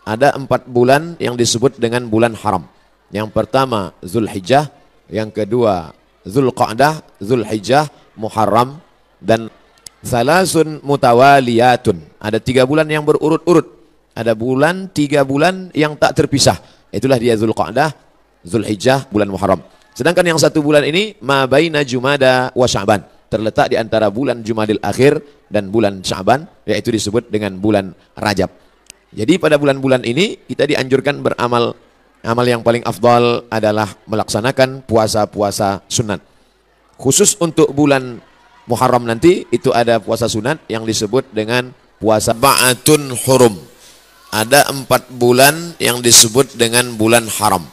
Ada 4 bulan yang disebut dengan bulan haram. Yang pertama Zulhijjah, yang kedua Zulqa'dah, Zulhijjah, Muharram, dan salasun mutawaliyatun. Ada 3 bulan yang berurut-urut. Ada bulan 3 bulan yang tak terpisah. Itulah dia Zulqa'dah, Zulhijjah, bulan Muharram. Sedangkan yang 1 bulan ini ma baina Jumada wa Sya'ban, terletak di antara bulan Jumadil Akhir dan bulan Sya'ban, yaitu disebut dengan bulan Rajab. Jadi pada bulan-bulan ini kita dianjurkan beramal. Amal yang paling afdal adalah melaksanakan puasa-puasa sunat. Khusus untuk bulan Muharram nanti itu ada puasa sunat yang disebut dengan puasa Ba'atun Hurum. Ada 4 bulan yang disebut dengan bulan haram.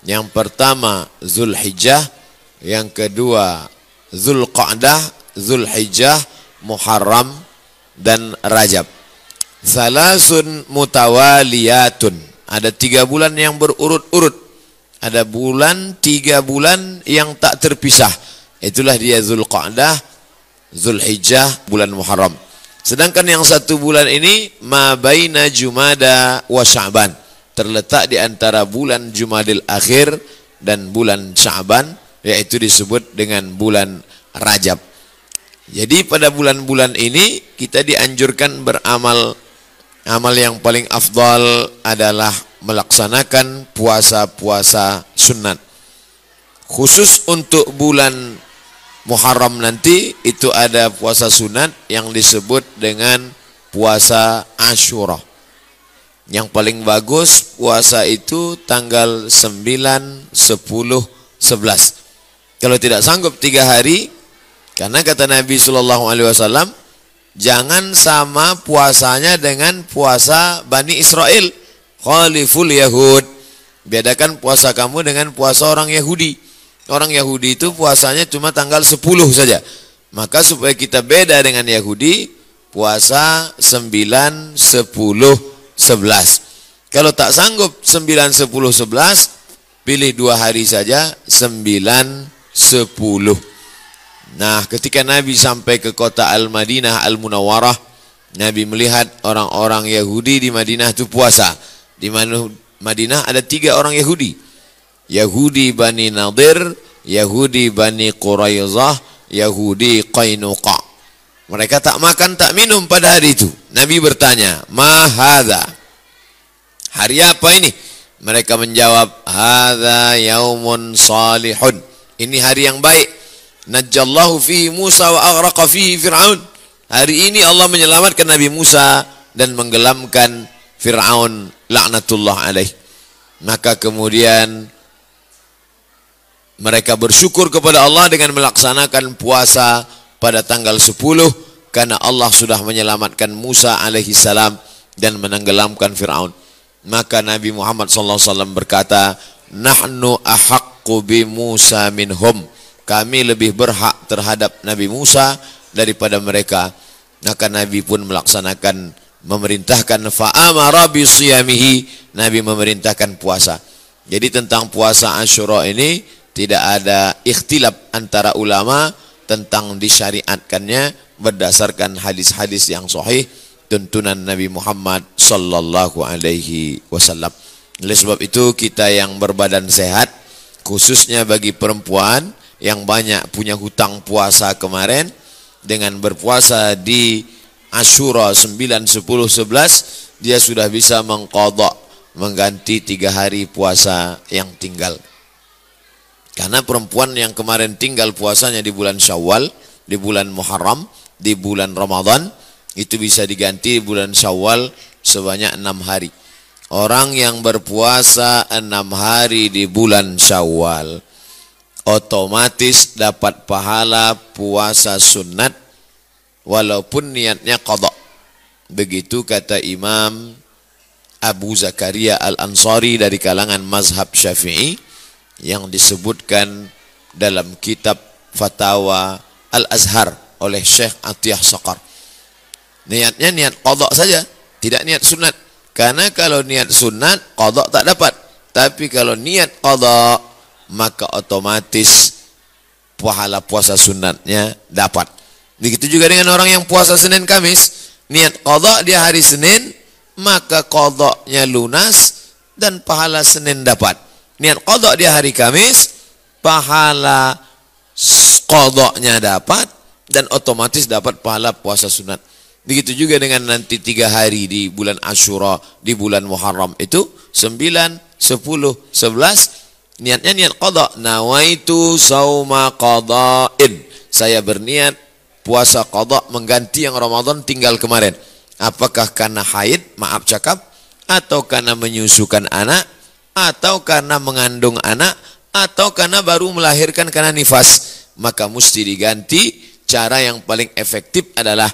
Yang pertama Zulhijjah, yang kedua Zulqa'dah, Zulhijjah, Muharram, dan Rajab. Salasun mutawaliyatun. Ada 3 bulan yang berurut-urut. Ada 3 bulan yang tak terpisah. Itulah dia Zulqa'dah, Zulhijjah, bulan Muharram. Sedangkan yang 1 bulan ini ma baina Jumada wa Sya'ban, terletak di antara bulan Jumadil Akhir dan bulan Sya'ban, yaitu disebut dengan bulan Rajab. Jadi pada bulan-bulan ini kita dianjurkan beramal. Amal yang paling afdal adalah melaksanakan puasa-puasa sunat. Khusus untuk bulan Muharram nanti itu ada puasa sunat yang disebut dengan puasa Asyura. Yang paling bagus puasa itu tanggal 9, 10, 11. Kalau tidak sanggup 3 hari, karena kata Nabi SAW, jangan sama puasanya dengan puasa Bani Israel. Khaliful Yahud. Bedakan puasa kamu dengan puasa orang Yahudi. Orang Yahudi itu puasanya cuma tanggal 10 saja. Maka supaya kita beda dengan Yahudi, puasa 9, 10, 11. Kalau tak sanggup 9, 10, 11, pilih 2 hari saja, 9, 10. Nah, ketika Nabi sampai ke kota Al-Madinah Al-Munawwarah, Nabi melihat orang-orang Yahudi di Madinah itu puasa. Di Madinah ada 3 orang Yahudi. Yahudi Bani Nadir, Yahudi Bani Quraizah, Yahudi Qainuqa. Mereka tak makan, tak minum pada hari itu. Nabi bertanya, "Ma hadza?" Hari apa ini? Mereka menjawab, "Hadza yaumun salihun." Ini hari yang baik. Najjallahu fihi Musa wa aghraqa fihi Fir'aun. Hari ini Allah menyelamatkan Nabi Musa dan menggelamkan Fir'aun laknatullah alaih. Maka kemudian mereka bersyukur kepada Allah dengan melaksanakan puasa pada tanggal 10 karena Allah sudah menyelamatkan Musa alaihi salam dan menenggelamkan Fir'aun. Maka Nabi Muhammad SAW berkata, "Nahnu ahaqqu bi Musa minhum." Kami lebih berhak terhadap Nabi Musa daripada mereka. Maka Nabi pun melaksanakan, memerintahkan fa'amara bisiyamihi. Nabi memerintahkan puasa. Jadi tentang puasa Asyura ini tidak ada ikhtilaf antara ulama tentang disyariatkannya berdasarkan hadis-hadis yang sahih tuntunan Nabi Muhammad sallallahu alaihi wasallam. Oleh sebab itu kita yang berbadan sehat, khususnya bagi perempuan yang banyak punya hutang puasa kemarin, dengan berpuasa di Asyura 9, 10, 11 dia sudah bisa mengqadha, mengganti 3 hari puasa yang tinggal. Karena perempuan yang kemarin tinggal puasanya di bulan Syawal, di bulan Muharram, di bulan Ramadan, itu bisa diganti bulan Syawal sebanyak 6 hari. Orang yang berpuasa 6 hari di bulan Syawal otomatis dapat pahala puasa sunat walaupun niatnya qadha. Begitu kata Imam Abu Zakaria Al-Ansari dari kalangan mazhab Syafi'i yang disebutkan dalam kitab Fatawa Al-Azhar oleh Syekh Atiyah Saqar. Niatnya niat qadha saja, tidak niat sunat. Karena kalau niat sunat qadha tak dapat. Tapi kalau niat qadha maka otomatis pahala puasa sunatnya dapat. Begitu juga dengan orang yang puasa Senin Kamis, niat qadha dia hari Senin, maka qadanya lunas dan pahala Senin dapat. Niat qada di hari Kamis, pahala qadanya dapat dan otomatis dapat pahala puasa sunat. Begitu juga dengan nanti 3 hari di bulan Asyura, di bulan Muharram itu 9, 10, 11. Niatnya niat qada. Nawaitu sauma qada'in. Saya berniat puasa qada mengganti yang Ramadan tinggal kemarin. Apakah karena haid, maaf cakap, atau karena menyusukan anak, atau karena mengandung anak, atau karena baru melahirkan karena nifas, maka mesti diganti. Cara yang paling efektif adalah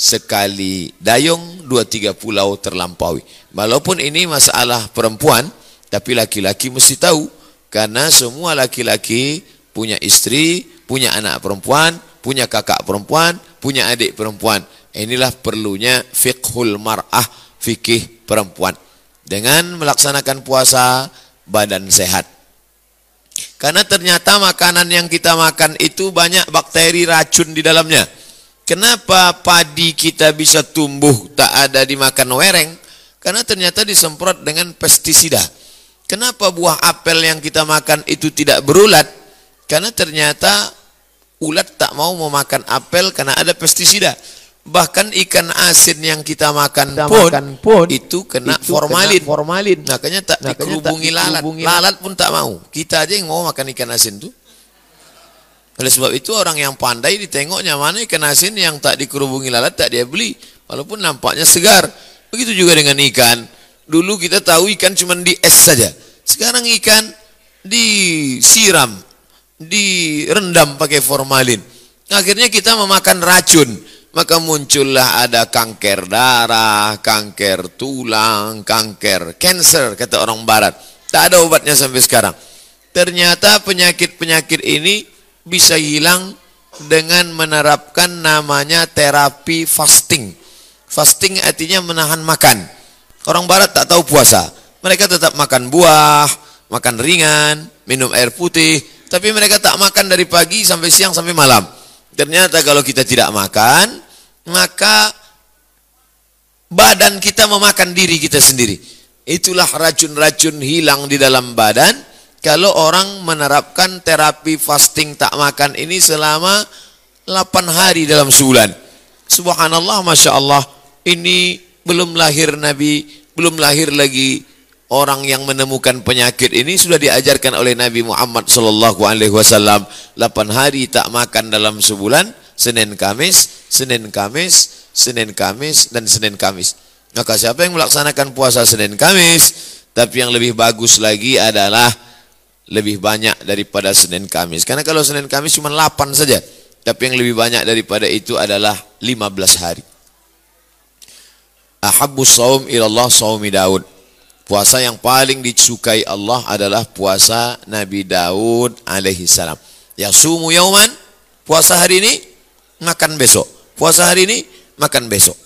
sekali dayung 2-3 pulau terlampaui. Walaupun ini masalah perempuan, tapi laki-laki mesti tahu, karena semua laki-laki punya istri, punya anak perempuan, punya kakak perempuan, punya adik perempuan. Inilah perlunya fiqhul mar'ah, fikih perempuan. Dengan melaksanakan puasa, badan sehat. Karena ternyata makanan yang kita makan itu banyak bakteri racun di dalamnya. Kenapa padi kita bisa tumbuh tak ada dimakan wereng? Karena ternyata disemprot dengan pestisida. Kenapa buah apel yang kita makan itu tidak berulat? Karena ternyata ulat tak mau memakan apel karena ada pestisida. Bahkan ikan asin yang kita makan pun itu kena formalin. Makanya tak dikerubungi lalat. Lalat pun tak mau. Kita aja yang mau makan ikan asin tuh. Oleh sebab itu orang yang pandai ditengoknya mana ikan asin yang tak dikerubungi lalat tak dia beli. Walaupun nampaknya segar. Begitu juga dengan ikan. Dulu kita tahu ikan cuma di es saja. Sekarang ikan disiram, direndam pakai formalin. Akhirnya kita memakan racun. Maka muncullah ada kanker darah, kanker tulang, kanker cancer kata orang barat. Tak ada obatnya sampai sekarang. Ternyata penyakit-penyakit ini bisa hilang dengan menerapkan namanya terapi fasting. Fasting artinya menahan makan. Orang barat tak tahu puasa. Mereka tetap makan buah, makan ringan, minum air putih. Tapi mereka tak makan dari pagi sampai siang sampai malam. Ternyata kalau kita tidak makan, maka badan kita memakan diri kita sendiri. Itulah racun-racun hilang di dalam badan. Kalau orang menerapkan terapi fasting tak makan ini selama 8 hari dalam sebulan. Subhanallah, Masya Allah. Ini belum lahir Nabi, belum lahir lagi orang yang menemukan penyakit ini sudah diajarkan oleh Nabi Muhammad SAW. 8 hari tak makan dalam sebulan, Senin Kamis, Senin Kamis, Senin Kamis, dan Senin Kamis. Maka siapa yang melaksanakan puasa Senin Kamis, tapi yang lebih bagus lagi adalah lebih banyak daripada Senin Kamis. Karena kalau Senin Kamis cuma 8 saja, tapi yang lebih banyak daripada itu adalah 15 hari. Ahabbus saum ilallah saumi Daud. Puasa yang paling disukai Allah adalah puasa Nabi Daud alaihi salam. Yasumu yauman, puasa hari ini, makan besok. Puasa hari ini, makan besok.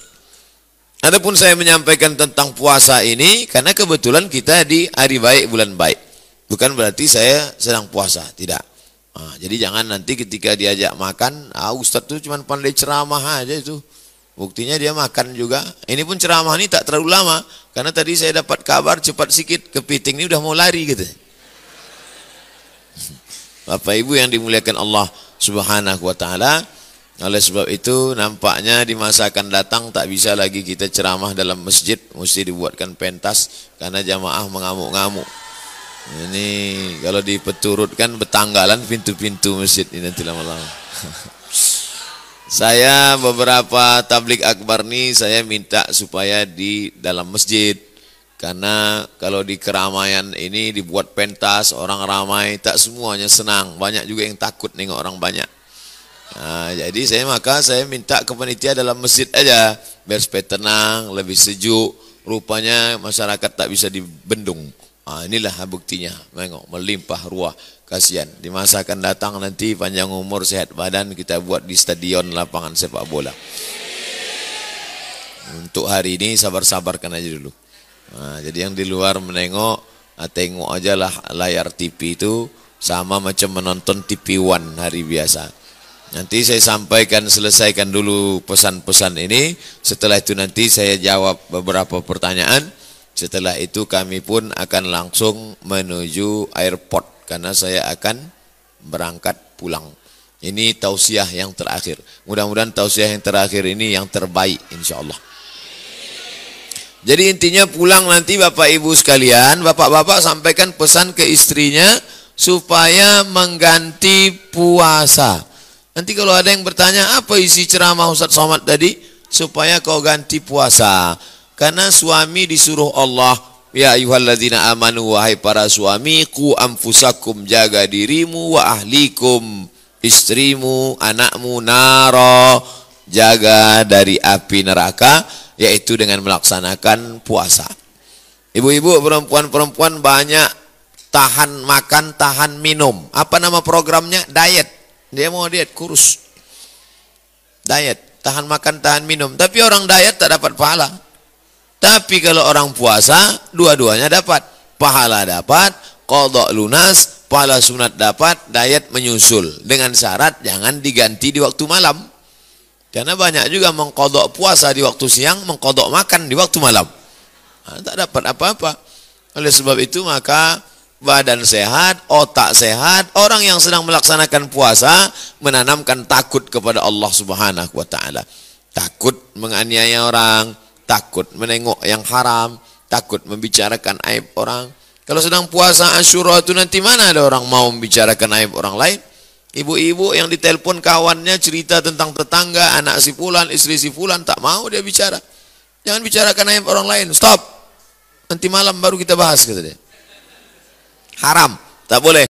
Adapun saya menyampaikan tentang puasa ini karena kebetulan kita di hari baik, bulan baik. Bukan berarti saya sedang puasa, tidak. Jadi jangan nanti ketika diajak makan, Ustadz tuh cuma pandai ceramah aja itu. Buktinya dia makan juga. Ini pun ceramah ini tak terlalu lama. Karena tadi saya dapat kabar cepat sikit, kepiting ini udah mau lari gitu. Bapak Ibu yang dimuliakan Allah Subhanahu wa Ta'ala. Oleh sebab itu nampaknya di masa akan datang tak bisa lagi kita ceramah dalam masjid, mesti dibuatkan pentas karena jamaah mengamuk-ngamuk. Ini kalau dipeturutkan betanggalan pintu-pintu masjid ini nanti lama-lama. Saya beberapa tablik akbar nih saya minta supaya di dalam masjid. Karena kalau di keramaian ini dibuat pentas, orang ramai, tak semuanya senang. Banyak juga yang takut nengok orang banyak. Nah, jadi saya minta ke panitia dalam masjid aja. Biar supaya tenang, lebih sejuk. Rupanya masyarakat tak bisa dibendung. Nah, inilah buktinya. Mengok, melimpah ruah. Kasihan. Di masa akan datang nanti panjang umur, sehat badan, kita buat di stadion lapangan sepak bola. Untuk hari ini sabar-sabarkan aja dulu. Nah, jadi yang di luar menengok, tengok aja lah layar TV itu sama macam menonton TV One hari biasa. Nanti saya sampaikan, selesaikan dulu pesan-pesan ini. Setelah itu nanti saya jawab beberapa pertanyaan. Setelah itu kami pun akan langsung menuju airport karena saya akan berangkat pulang. Ini tausiah yang terakhir. Mudah-mudahan tausiah yang terakhir ini yang terbaik insyaallah. Jadi intinya pulang nanti Bapak Ibu sekalian, Bapak-bapak sampaikan pesan ke istrinya supaya mengganti puasa. Nanti kalau ada yang bertanya, apa isi ceramah Ustaz Somad tadi? Supaya kau ganti puasa. Karena suami disuruh Allah, ya ayyuhalladzina amanu, wahai para suami, qu anfusakum, jaga dirimu, wa ahlikum, istrimu, anakmu, naro, jaga dari api neraka, yaitu dengan melaksanakan puasa. Ibu-ibu, perempuan-perempuan banyak tahan makan, tahan minum. Apa nama programnya? Diet. Dia mau diet, kurus. Diet, tahan makan, tahan minum. Tapi orang diet tak dapat pahala. Tapi kalau orang puasa, dua-duanya dapat. Pahala dapat, qadha lunas, pahala sunat dapat, diet menyusul. Dengan syarat jangan diganti di waktu malam. Karena banyak juga mengqadha puasa di waktu siang, mengqadha makan di waktu malam. Nah, tak dapat apa-apa. Oleh sebab itu maka badan sehat, otak sehat, orang yang sedang melaksanakan puasa menanamkan takut kepada Allah Subhanahu wa taala. Takut menganiaya orang, takut menengok yang haram, takut membicarakan aib orang. Kalau sedang puasa Asyura itu nanti mana ada orang mau membicarakan aib orang lain? Ibu-ibu yang ditelepon kawannya cerita tentang tetangga, anak si fulan, istri si fulan, tak mau dia bicara. Jangan bicarakan aib orang lain, stop. Nanti malam baru kita bahas, kata dia. Haram, tak boleh.